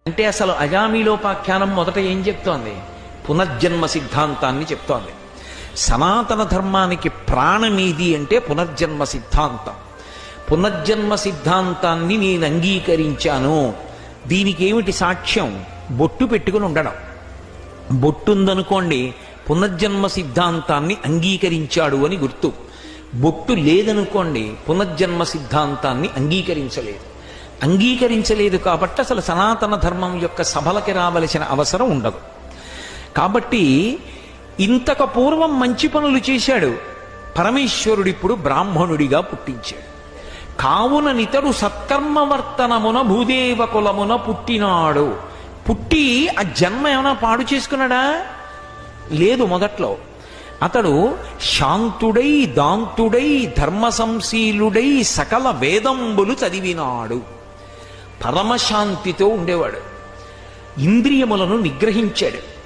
అంటే అసలు అజామీలోపాఖ్యానం మొదట ఏం చెప్తోంది? పునర్జన్మ సిద్ధాంతాన్ని చెప్తోంది. సనాతన ధర్మానికి ప్రాణమేది అంటే పునర్జన్మ సిద్ధాంతం. పునర్జన్మ సిద్ధాంతాన్ని నేను అంగీకరించాను. దీనికి ఏమిటి సాక్ష్యం? బొట్టు పెట్టుకుని ఉండడం. బొట్టుందనుకోండి, పునర్జన్మ సిద్ధాంతాన్ని అంగీకరించాడు అని గుర్తు. బొట్టు లేదనుకోండి, పునర్జన్మ సిద్ధాంతాన్ని అంగీకరించలేదు కాబట్టి అసలు సనాతన ధర్మం యొక్క సభలకి రావలసిన అవసరం ఉండదు. కాబట్టి ఇంతకు పూర్వం మంచి పనులు చేశాడు పరమేశ్వరుడిప్పుడు బ్రాహ్మణుడిగా పుట్టించాడు. కావున నితడు సత్కర్మవర్తనమున భూదేవ కులమున పుట్టినాడు. పుట్టి ఆ జన్మ ఏమైనా పాడు చేసుకున్నాడా? లేదు. మొదట్లో అతడు శాంతుడై దాంతుడై ధర్మ సంశీలుడై సకల వేదంబులు చదివినాడు. పరమశాంతితో ఉండేవాడు. ఇంద్రియములను నిగ్రహించాడు.